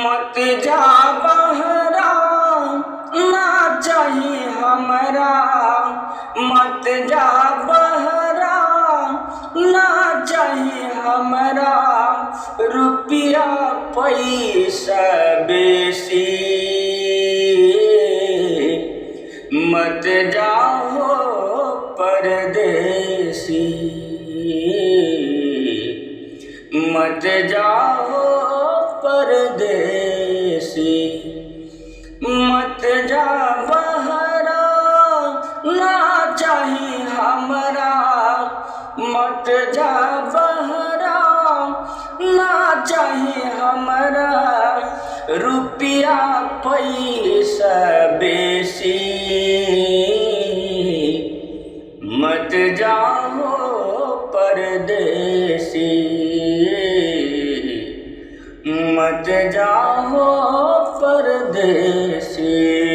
मत जा बहरा ना चाहिए हमरा, मत जा बहरा ना चाहिए हमरा, रुपया पैसा बेसी मत जाओ परदेसी, मत जाओ परदेसी, मत जा बहरा ना चाहिए हमरा, मत जा बहरा ना चाहिए हमरा, रुपया पैसा बेसी मत जाओ परदेसी, मत जाओ परदेसी।